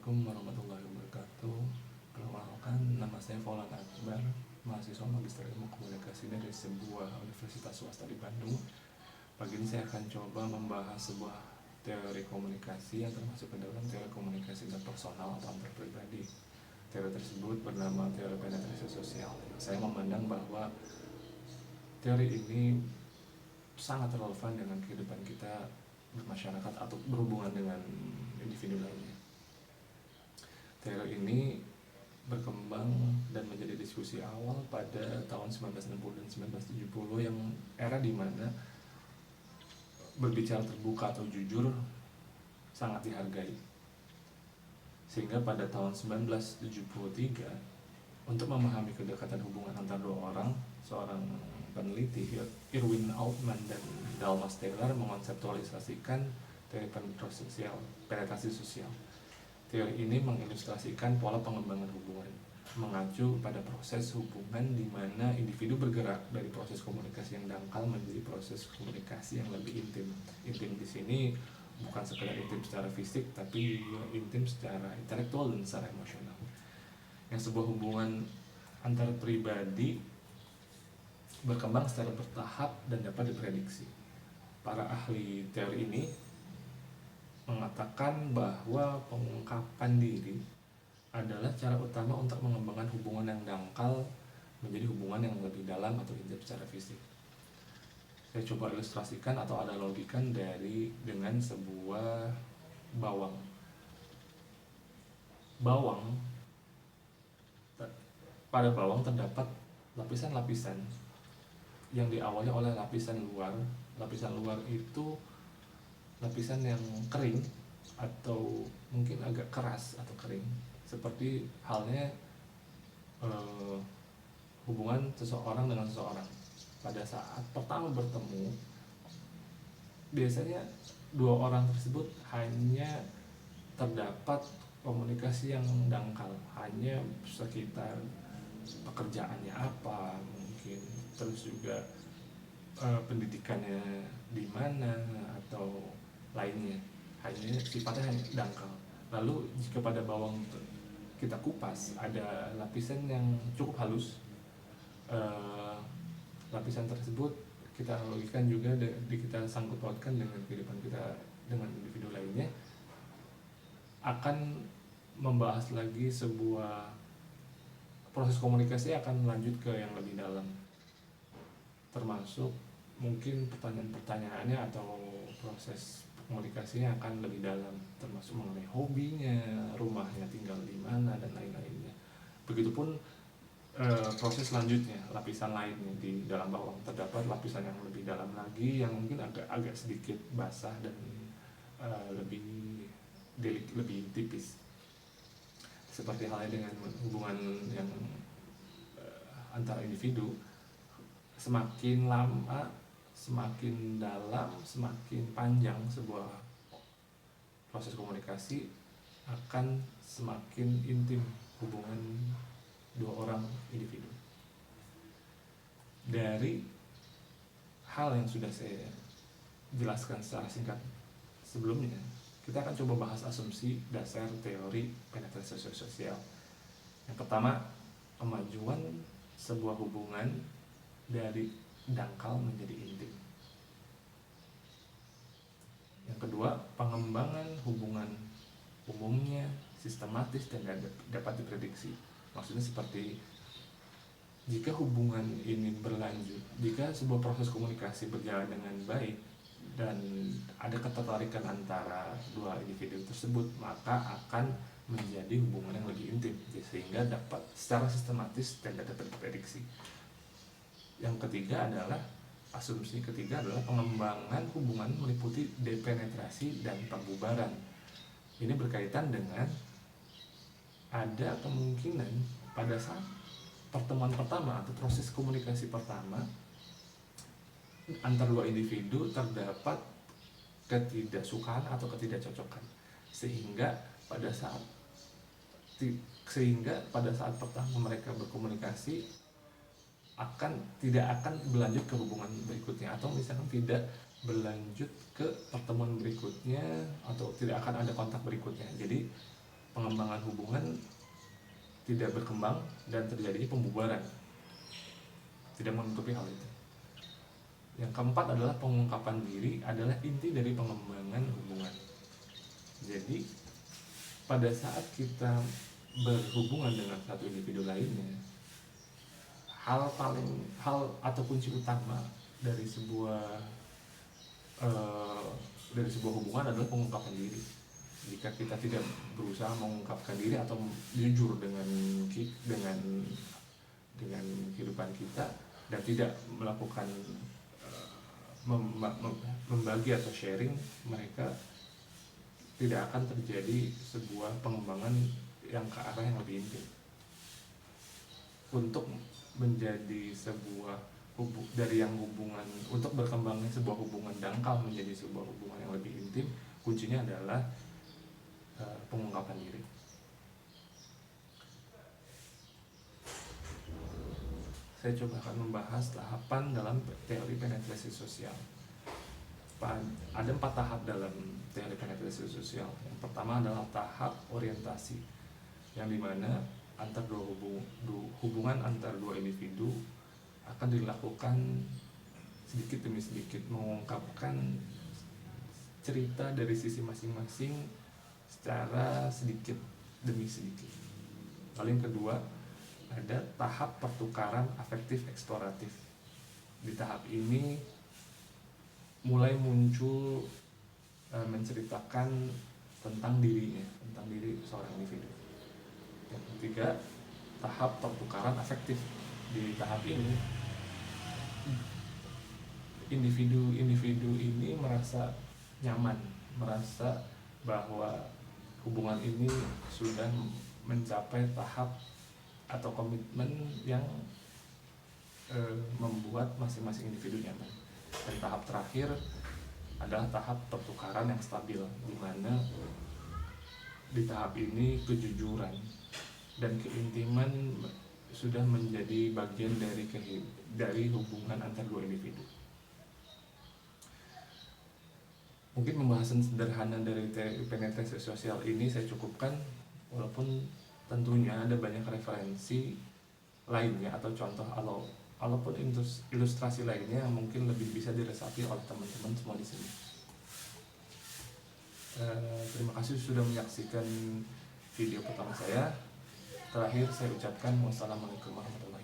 Assalamualaikum warahmatullahi wabarakatuh. Perkenalkan, nama saya Faulan Akbar, mahasiswa Magister Ilmu Komunikasi dari sebuah universitas swasta di Bandung. Pagi ini saya akan coba membahas sebuah teori komunikasi yang termasuk ke dalam teori komunikasi interpersonal atau antar pribadi. Teori tersebut bernama teori penetrasi sosial. Saya memandang bahwa teori ini sangat relevan dengan kehidupan kita bermasyarakat atau berhubungan dengan individu lainnya. Teori ini berkembang dan menjadi diskusi awal pada tahun 1960 dan 1970 yang era di mana berbicara terbuka atau jujur sangat dihargai. Sehingga pada tahun 1973, untuk memahami kedekatan hubungan antara dua orang, seorang peneliti Irwin Altman dan Dallas Taylor mengonseptualisasikan teori penetrasi sosial. Teori ini mengilustrasikan pola pengembangan hubungan, mengacu pada proses hubungan di mana individu bergerak dari proses komunikasi yang dangkal menjadi proses komunikasi yang lebih intim. Intim di sini bukan sekedar intim secara fisik, tapi intim secara intelektual dan secara emosional. Yang sebuah hubungan antar pribadi berkembang secara bertahap dan dapat diprediksi. Para ahli teori ini mengatakan bahwa pengungkapan diri adalah cara utama untuk mengembangkan hubungan yang dangkal menjadi hubungan yang lebih dalam atau intim secara fisik. Saya coba ilustrasikan atau analogikan dengan sebuah bawang. Pada bawang terdapat lapisan-lapisan yang diawali oleh lapisan luar. Lapisan luar itu lapisan yang kering atau mungkin agak keras atau kering, seperti halnya hubungan seseorang dengan seseorang. Pada saat pertama bertemu, biasanya dua orang tersebut hanya terdapat komunikasi yang dangkal, hanya sekitar pekerjaannya apa mungkin, terus juga pendidikannya di mana atau lainnya, hanya sifatnya hanya dangkal. Lalu jika pada bawang kita kupas, ada lapisan yang cukup halus. Lapisan tersebut kita analogikan juga kita sangkut pautkan dengan kehidupan kita dengan individu lainnya, akan membahas lagi sebuah proses komunikasi akan lanjut ke yang lebih dalam, termasuk mungkin pertanyaan-pertanyaannya atau proses komunikasinya akan lebih dalam, termasuk mengenai hobinya, rumahnya tinggal di mana, dan lain-lainnya. Begitupun proses selanjutnya, lapisan lainnya di dalam bawang, terdapat lapisan yang lebih dalam lagi yang mungkin agak sedikit basah dan lebih tipis. Seperti halnya dengan hubungan yang antara individu, semakin lama, semakin dalam, semakin panjang sebuah proses komunikasi, akan semakin intim hubungan dua orang individu. Dari hal yang sudah saya jelaskan secara singkat sebelumnya, kita akan coba bahas asumsi dasar teori penetrasi sosial. Yang pertama, kemajuan sebuah hubungan dari dangkal menjadi intim. Yang kedua, pengembangan hubungan umumnya sistematis dan dapat diprediksi. Maksudnya seperti jika hubungan ini berlanjut, jika sebuah proses komunikasi berjalan dengan baik dan ada ketertarikan antara dua individu tersebut, maka akan menjadi hubungan yang lebih intim, sehingga dapat secara sistematis dan dapat diprediksi. Yang ketiga adalah asumsi ketiga adalah pengembangan hubungan meliputi depenetrasi dan pembubaran. Ini berkaitan dengan ada kemungkinan pada saat pertemuan pertama atau proses komunikasi pertama antar dua individu terdapat ketidaksukaan atau ketidakcocokan, sehingga pada saat pertama mereka berkomunikasi tidak akan berlanjut ke hubungan berikutnya, atau misalkan tidak berlanjut ke pertemuan berikutnya, atau tidak akan ada kontak berikutnya. Jadi pengembangan hubungan tidak berkembang dan terjadinya pembubaran. Tidak menutupi hal itu. Yang keempat adalah pengungkapan diri adalah inti dari pengembangan hubungan. Jadi pada saat kita berhubungan dengan satu individu lainnya, hal atau kunci utama dari sebuah hubungan adalah pengungkapan diri. Jika kita tidak berusaha mengungkapkan diri atau jujur dengan kehidupan kita dan tidak melakukan membagi atau sharing, mereka tidak akan terjadi sebuah pengembangan yang ke arah yang lebih intim. Untuk menjadi sebuah dari yang hubungan, untuk berkembangnya sebuah hubungan dangkal menjadi sebuah hubungan yang lebih intim, kuncinya adalah pengungkapan diri. Saya coba akan membahas tahapan dalam teori penetrasi sosial. Ada 4 tahap dalam teori penetrasi sosial. Yang pertama adalah tahap orientasi, yang dimana hubungan antar dua individu akan dilakukan sedikit demi sedikit, mengungkapkan cerita dari sisi masing-masing secara sedikit demi sedikit. Lalu yang kedua, ada tahap pertukaran afektif eksploratif. Di tahap ini mulai muncul menceritakan tentang diri seorang individu. Yang ketiga, tahap pertukaran afektif. Di tahap ini individu ini merasa nyaman, merasa bahwa hubungan ini sudah mencapai tahap atau komitmen yang membuat masing-masing individu nyaman. Dan tahap terakhir adalah tahap pertukaran yang stabil, di mana di tahap ini kejujuran dan keintiman sudah menjadi bagian dari hubungan antar dua individu. Mungkin pembahasan sederhana dari penetrasi sosial ini saya cukupkan, walaupun tentunya ada banyak referensi lainnya atau contoh ataupun ilustrasi lainnya yang mungkin lebih bisa diresapi oleh teman-teman semua di sini. Terima kasih sudah menyaksikan video pertama saya. Terakhir saya ucapkan wassalamualaikum warahmatullahi wabarakatuh.